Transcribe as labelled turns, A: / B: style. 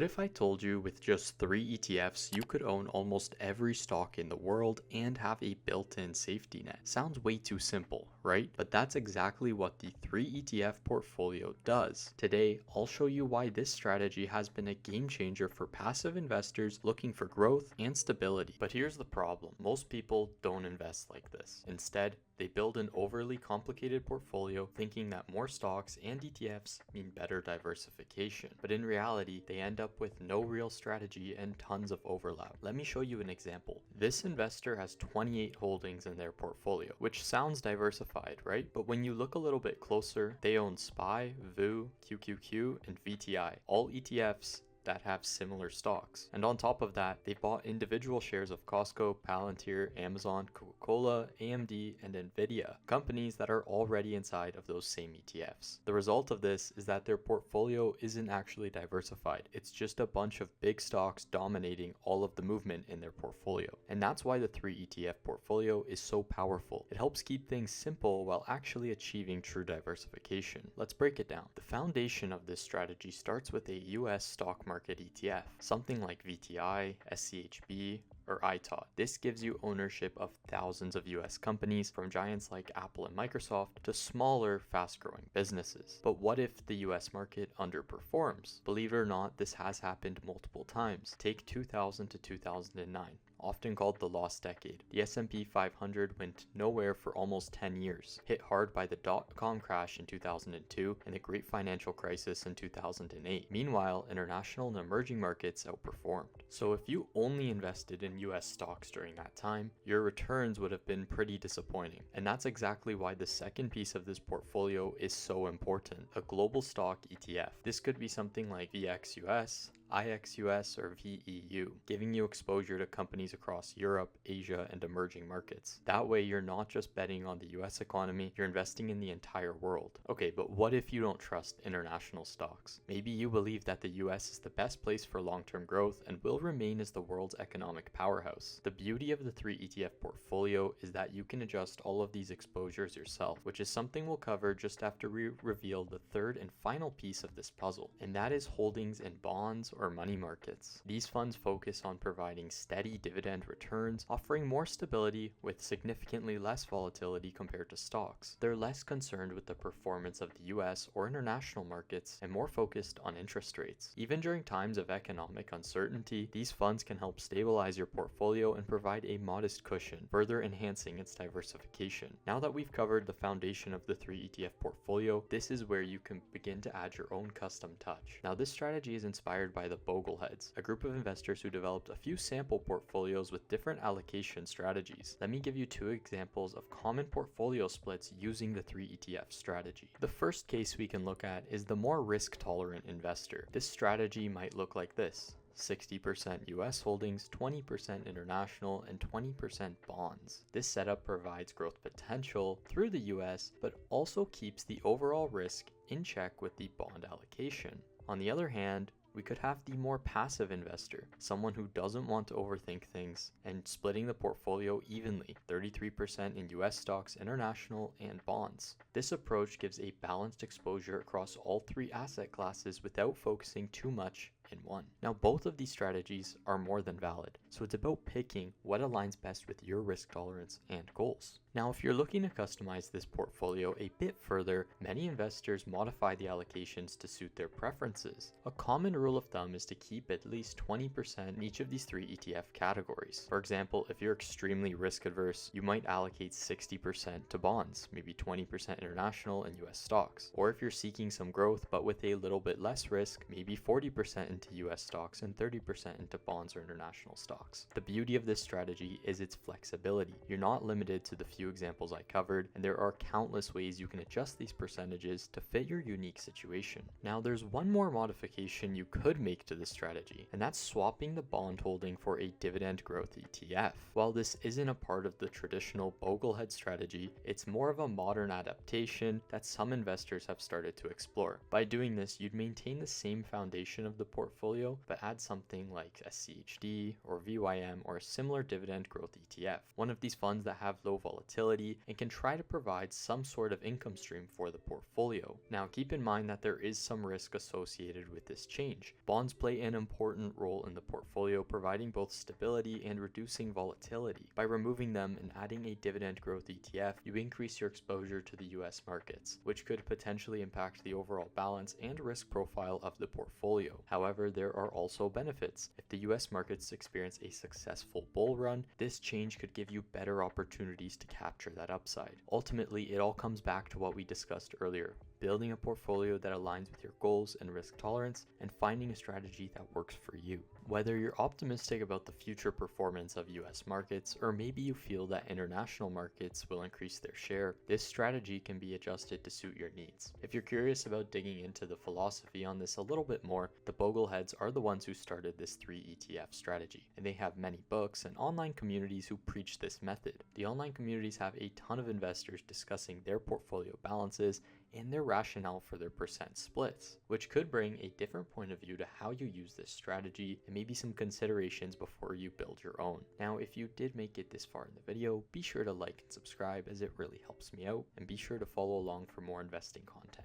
A: What if I told you with just 3 ETFs you could own almost every stock in the world and have a built-in safety net? Sounds way too simple, right? But that's exactly what the 3 ETF portfolio does. Today, I'll show you why this strategy has been a game changer for passive investors looking for growth and stability. But here's the problem. Most people don't invest like this. Instead, they build an overly complicated portfolio thinking that more stocks and ETFs mean better diversification. But in reality, they end up with no real strategy and tons of overlap. Let me show you an example. This investor has 28 holdings in their portfolio, which sounds diversified, right? But when you look a little bit closer, they own SPY, VU, QQQ, and VTI, all ETFs that have similar stocks. And on top of that, they bought individual shares of Costco, Palantir, Amazon, Coca-Cola, AMD, and Nvidia, companies that are already inside of those same ETFs. The result of this is that their portfolio isn't actually diversified. It's just a bunch of big stocks dominating all of the movement in their portfolio. And that's why the 3 ETF portfolio is so powerful. It helps keep things simple while actually achieving true diversification. Let's break it down. The foundation of this strategy starts with a US stock market ETF, something like VTI, SCHB, or ITOT. This gives you ownership of thousands of US companies, from giants like Apple and Microsoft to smaller, fast-growing businesses. But what if the US market underperforms? Believe it or not, this has happened multiple times. Take 2000 to 2009. Often called the lost decade. The S&P 500 went nowhere for almost 10 years, hit hard by the dot-com crash in 2002 and the great financial crisis in 2008. Meanwhile, international and emerging markets outperformed. So if you only invested in US stocks during that time, your returns would have been pretty disappointing. And that's exactly why the second piece of this portfolio is so important, a global stock ETF. This could be something like VXUS, IXUS, or VEU, giving you exposure to companies across Europe, Asia, and emerging markets. That way, you're not just betting on the US economy, you're investing in the entire world. Okay, but what if you don't trust international stocks? Maybe you believe that the US is the best place for long-term growth and will remain as the world's economic powerhouse. The beauty of the 3 ETF portfolio is that you can adjust all of these exposures yourself, which is something we'll cover just after we reveal the third and final piece of this puzzle, and that is holdings in bonds or money markets. These funds focus on providing steady dividend returns, offering more stability with significantly less volatility compared to stocks. They're less concerned with the performance of the US or international markets and more focused on interest rates. Even during times of economic uncertainty, these funds can help stabilize your portfolio and provide a modest cushion, further enhancing its diversification. Now that we've covered the foundation of the 3 ETF portfolio, this is where you can begin to add your own custom touch. Now, this strategy is inspired by the Bogleheads, a group of investors who developed a few sample portfolios with different allocation strategies. Let me give you 2 examples of common portfolio splits using the 3 ETF strategy. The first case we can look at is the more risk-tolerant investor. This strategy might look like this: 60% US holdings, 20% international, and 20% bonds. This setup provides growth potential through the US, but also keeps the overall risk in check with the bond allocation. On the other hand, we could have the more passive investor, someone who doesn't want to overthink things, and splitting the portfolio evenly, 33% in US stocks, international, and bonds. This approach gives a balanced exposure across all 3 asset classes without focusing too much in one. Now, both of these strategies are more than valid, so it's about picking what aligns best with your risk tolerance and goals. Now, if you're looking to customize this portfolio a bit further, many investors modify the allocations to suit their preferences. A common rule of thumb is to keep at least 20% in each of these 3 ETF categories. For example, if you're extremely risk adverse, you might allocate 60% to bonds, maybe 20% international and US stocks. Or if you're seeking some growth but with a little bit less risk, maybe 40% into US stocks and 30% into bonds or international stocks. The beauty of this strategy is its flexibility. You're not limited to the few examples I covered, and there are countless ways you can adjust these percentages to fit your unique situation. Now, there's one more modification you could make to this strategy, and that's swapping the bond holding for a dividend growth ETF. While this isn't a part of the traditional Boglehead strategy, it's more of a modern adaptation that some investors have started to explore. By doing this, you'd maintain the same foundation of the portfolio portfolio, but add something like a CHD or VYM or a similar dividend growth ETF, one of these funds that have low volatility and can try to provide some sort of income stream for the portfolio. Now keep in mind that there is some risk associated with this change. Bonds play an important role in the portfolio, providing both stability and reducing volatility. By removing them and adding a dividend growth ETF, you increase your exposure to the US markets, which could potentially impact the overall balance and risk profile of the portfolio. However, there are also benefits. If the US markets experience a successful bull run, this change could give you better opportunities to capture that upside. Ultimately, it all comes back to what we discussed earlier: building a portfolio that aligns with your goals and risk tolerance, and finding a strategy that works for you. Whether you're optimistic about the future performance of US markets, or maybe you feel that international markets will increase their share, this strategy can be adjusted to suit your needs. If you're curious about digging into the philosophy on this a little bit more, the Bogleheads are the ones who started this 3 ETF strategy, and they have many books and online communities who preach this method. The online communities have a ton of investors discussing their portfolio balances and their rationale for their percent splits, which could bring a different point of view to how you use this strategy and maybe some considerations before you build your own. Now, if you did make it this far in the video, be sure to like and subscribe as it really helps me out, and be sure to follow along for more investing content.